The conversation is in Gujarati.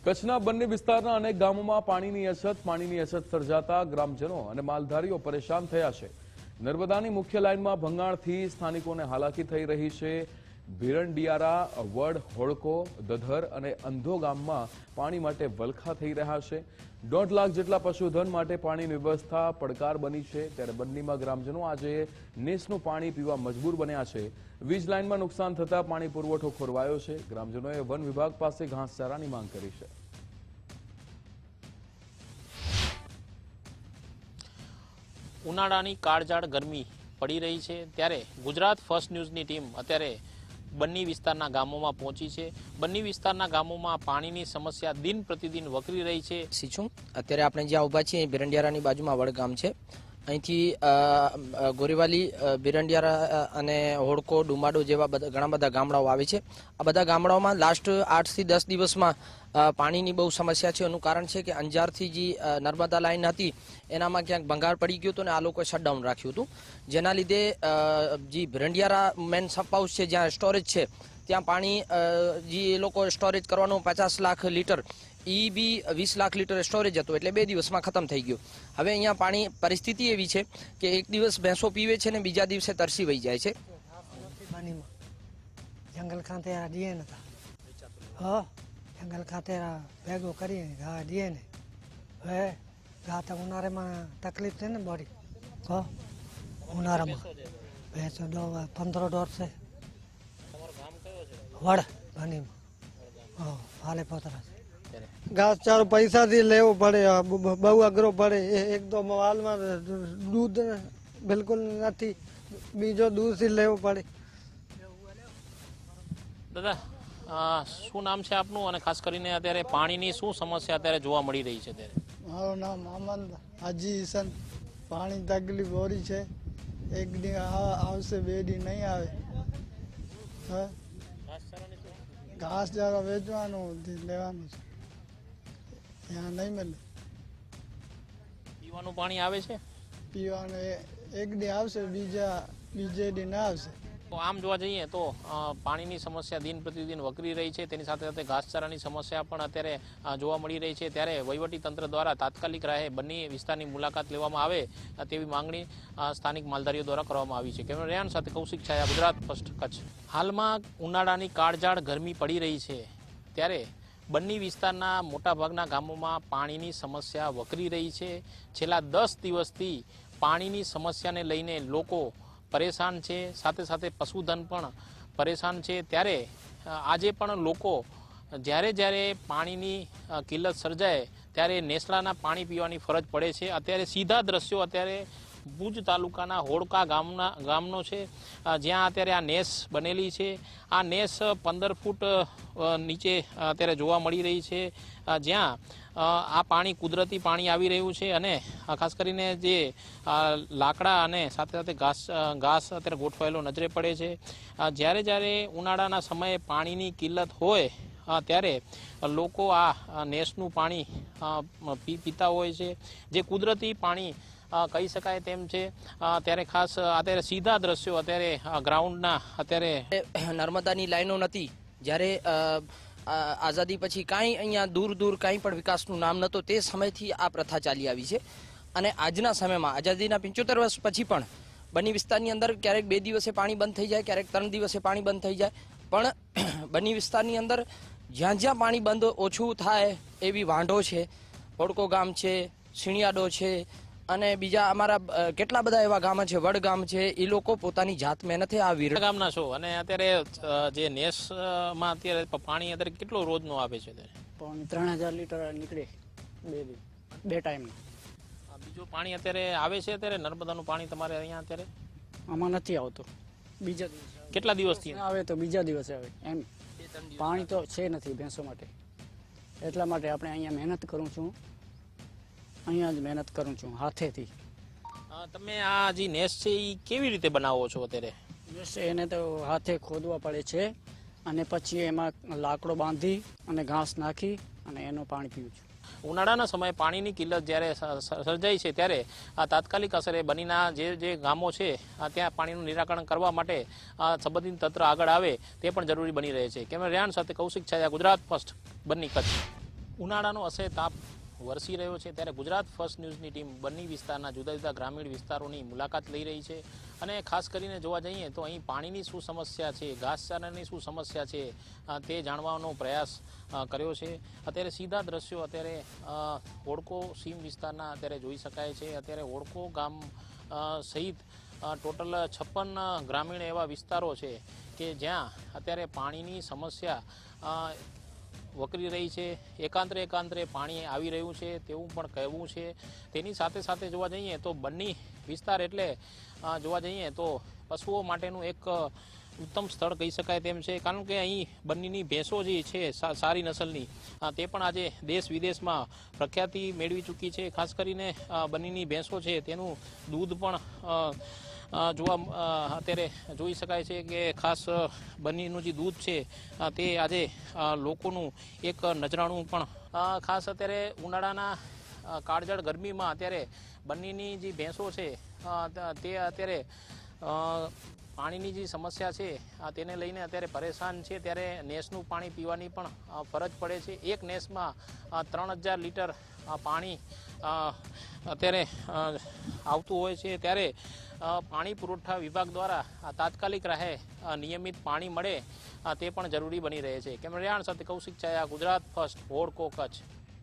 કચ્છના બંને વિસ્તારના અનેક ગામોમાં પાણીની અછત સર્જાતા ગ્રામજનો અને માલધારીઓ પરેશાન થયા છે। નર્મદાની મુખ્ય લાઇનમાં ભંગાણથી સ્થાનિકોને હાલાકી થઈ રહી છે। ભીરંડિયારા, વડ, હોડકો, દધર અને અંધો ગામમાં પાણી માટે વલખા થઈ રહ્યા છે। 1.5 લાખ જેટલા પશુધન માટે પાણીની વ્યવસ્થા પડકાર બની છે। ત્યારે બન્નીમાં ગ્રામજનો આજે નેસનું પાણી પીવા મજબૂર બન્યા છે। વીજ લાઇનમાં નુકસાન થતા પાણી પુરવઠો ખોરવાયો છે। ગ્રામજનોએ વન વિભાગ પાસે ઘાસચારાની માંગ કરી છે। ઉનાળાની કાળઝાળ ગરમી પડી રહી છે ત્યારે ગુજરાત ફર્સ્ટ ન્યૂઝની ટીમ અત્યારે બન્ની વિસ્તારના ગામોમાં પહોંચી છે। બન્ની વિસ્તારના ગામોમાં પાણીની સમસ્યા દિન પ્રતિદિન વકરી રહી છે। છું અત્યારે આપણે જ્યાં ઊભા છીએ ભીરંડિયારાની બાજુમાં વડ ગામ છે। અહીંથી ગોરીવાલી, ભીરંડિયારા અને હોડકો, ડુમાડો જેવા ઘણા બધા ગામડાઓ આવે છે। આ બધા ગામડાઓમાં લાસ્ટ 8 થી 10 દિવસમાં પાણીની બહુ સમસ્યા છે। એનું કારણ છે કે અંજારથી જે નર્મદા લાઇન હતી એનામાં ક્યાંક ભંગાર પડી ગયો હતો અને આ લોકોએ શટડાઉન રાખ્યું હતું, જેના લીધે જે ભીરંડિયારા મેન સબ હાઉસ છે જ્યાં સ્ટોરેજ છે ત્યાં પાણી જે એ લોકો સ્ટોરેજ કરવાનું 50 લાખ લીટર એ બી 20 લાખ લીટર સ્ટોરેજ હતો એટલે 2 દિવસમાં ખતમ થઈ ગયું। હવે અહીંયા પાણી પરિસ્થિતિ એવી છે કે એક દિવસ ભેંસો પીવે છે ને બીજા દિવસે તરસી વહી જાય છે। જંગલ ખાતે દીએ ને હા જંગલ ખાતે ભેગો કરીને ઘા દીએ ને હવે ઘા તો ઉનાળામાં તકલીફ છે ને બોડી હા ઉનાળામાં ભેંસો 15 દોઢ છે। વડ બનીમાં હા હાલે પોતરા ઘાસ ચારો પૈસાથી લેવો પડે, બહુ અઘરો પડે। એક તો મોબાઈલમાં દૂધ બિલકુલ નથી, બીજો દૂધથી લેવો પડે। દાદા, શું નામ છે આપનું અને ખાસ કરીને અત્યારે પાણીની શું સમસ્યા અત્યારે જોવા મળી રહી છે? અત્યારે મારું નામ અમન હાજી હસન। પાણી તકલીફ ઓરી છે, એક દી આવશે, 2 દી નહીં આવે। હા ઘાસ ચારો વેચવાનું લેવાનું છે, ત્યાં નહીં મળે। પીવાનું પાણી આવે છે? પીવાનું એક દી આવશે, બીજે દી ના આવશે। તો આમ જોવા જઈએ તો પાણીની સમસ્યા દિન પ્રતિદિન વકરી રહી છે, તેની સાથે સાથે ઘાસચારાની સમસ્યા પણ અત્યારે જોવા મળી રહી છે। ત્યારે વહીવટી તંત્ર દ્વારા તાત્કાલિક રાહે બંને વિસ્તારની મુલાકાત લેવામાં આવે તેવી માંગણી સ્થાનિક માલધારીઓ દ્વારા કરવામાં આવી છે। કેમેરા રેહાન સાથે કૌશિક છાયા, ગુજરાત ફર્સ્ટ કચ્છ। હાલમાં ઉનાળાની કાળઝાળ ગરમી પડી રહી છે ત્યારે બન્ની વિસ્તારના મોટાભાગના ગામોમાં પાણીની સમસ્યા વકરી રહી છે। છેલ્લા 10 દિવસથી પાણીની સમસ્યાને લઈને લોકો પરેશાન છે, સાથે સાથે પશુધન પણ પરેશાન છે। ત્યારે આજે પણ લોકો જ્યારે પાણીની કિલ્લત સર્જાય ત્યારે નેસડાના પાણી પીવાની ફરજ પડે છે। અત્યારે સીધા દ્રશ્યો અત્યારે ભુજ તાલુકાના હોડકા ગામનો છે, જ્યાં અત્યારે આ નેસ બનેલી છે। આ નેસ 15 ફૂટ નીચે અત્યારે જોવા મળી રહી છે, જ્યાં આ પાણી કુદરતી પાણી આવી રહ્યું છે અને ખાસ કરીને જે લાકડા અને સાથે સાથે ઘાસ અત્યારે ગોઠવાયેલો નજરે પડે છે। જ્યારે ઉનાળાના સમયે પાણીની કિલ્લત હોય ત્યારે લોકો આ નેસનું પાણી પીતા હોય છે, જે કુદરતી પાણી કહી શકાય તેમ છે। ત્યારે ખાસ અત્યારે સીધા દ્રશ્યો અત્યારે ગ્રાઉન્ડના અત્યારે નર્મદાની લાઈનો નથી, જ્યારે આઝાદી પછી કાંઈ અહીંયા દૂર કાંઈ પણ વિકાસનું નામ નહોતું, તે સમયથી આ પ્રથા ચાલી આવી છે। અને આજના સમયમાં આઝાદીના 75 વર્ષ પછી પણ બન્ની વિસ્તારની અંદર ક્યારેક 2 દિવસે પાણી બંધ થઈ જાય, ક્યારેક 3 દિવસે પાણી બંધ થઈ જાય, પણ બન્ની વિસ્તારની અંદર જ્યાં પાણી બંધ ઓછું થાય એવી વાંઢો છે, હોડકો ગામ છે, સીણિયાડો છે અને બીજા અમારા કેટલા બધા એવા ગામ છે, વડ ગામ છે, એ લોકો પોતાની જાત મહેનતે આ વીર ગામના છો અને અત્યારે જે નેસમાં અત્યારે પાણી અત્યારે કેટલો રોજનું આવે છે? પાણી 3000 લીટર નીકળે 2 ટાઈમ। બીજું પાણી અત્યારે આવે છે? અત્યારે નર્મદાનું પાણી તમારે અહીંયા અત્યારે આમાં નથી આવતું, બીજા દિવસે। કેટલા દિવસથી આવે તો બીજા દિવસે આવે, એમ પાણી તો છે નથી ભેંસો માટે। એટલા માટે આપણે અહીંયા મહેનત કરું છું, અહીંયા જ મહેનત કરું છું હાથેથી। તમે આ જે નેસ છે એ કેવી રીતે બનાવો છો? અત્યારે એને તો હાથે ખોદવા પડે છે અને પછી એમાં લાકડો બાંધી અને ઘાસ નાખી અને એનું પાણી પીવું છું। ઉનાળાના સમયે પાણીની કિલ્લત જ્યારે સર્જાય છે ત્યારે આ તાત્કાલિક અસરે બન્નીના જે ગામો છે ત્યાં પાણીનું નિરાકરણ કરવા માટે સંબંધિત તંત્ર આગળ આવે તે પણ જરૂરી બની રહે છે। કેમેરા રેહાન સાથે કૌશિક છાયા, ગુજરાત ફર્સ્ટ, બન્ની, કચ્છ। ઉનાળાનો અસહ્ય તાપ વરસી રહ્યો છે ત્યારે ગુજરાત ફર્સ્ટ ન્યૂઝની ટીમ બન્ની વિસ્તારના જુદા જુદા ગ્રામીણ વિસ્તારોની મુલાકાત લઈ રહી છે અને ખાસ કરીને જોવા જઈએ તો અહીં પાણીની શું સમસ્યા છે, ઘાસચારાની શું સમસ્યા છે તે જાણવાનો પ્રયાસ કર્યો છે. અત્યારે સીધા દ્રશ્યો અત્યારે હોડકો સીમ વિસ્તારના અત્યારે જોઈ શકાય છે. અત્યારે હોડકો ગામ સહિત ટોટલ 56 ગ્રામીણ એવા વિસ્તારો છે કે જ્યાં અત્યારે પાણીની સમસ્યા વકરી રહી છે. એકાંતરે પાણી આવી રહ્યું છે તેવું પણ કહેવું છે. તેની સાથે સાથે જોવા જઈએ તો બન્ની વિસ્તાર એટલે જોવા જઈએ તો પશુઓ માટેનું એક ઉત્તમ સ્થળ કહી શકાય તેમ છે, કારણ કે અહીં બન્નીની ભેંસો જે છે સારી નસલની તે પણ આજે દેશ વિદેશમાં પ્રખ્યાતિ મેળવી ચૂકી છે. ખાસ કરીને બન્નીની ભેંસો છે તેનું દૂધ પણ અત્યારે જોઈ શકાય છે કે ખાસ બન્નીનું જે દૂધ છે તે આજે લોકોનું એક નજરાણું પણ ખાસ અત્યારે ઉનાળાના કાળઝાળ ગરમીમાં અત્યારે બન્નીની જે ભેંસો છે તે અત્યારે પાણીની જે સમસ્યા છે તેને લઈને અત્યારે પરેશાન છે. ત્યારે નેસનું પાણી પીવાની પણ ફરજ પડે છે. એક નેસમાં 3000 લીટર પાણી અત્યારે આવતું હોય છે. ત્યારે પાણી પુરવઠા વિભાગ દ્વારા તાત્કાલિક રાહે નિયમિત પાણી મળે તે પણ જરૂરી બની રહે છે. કેમેરામેન સાથે કૌશિક ચાયા, ગુજરાત ફર્સ્ટ, હોડકો, કચ્છ.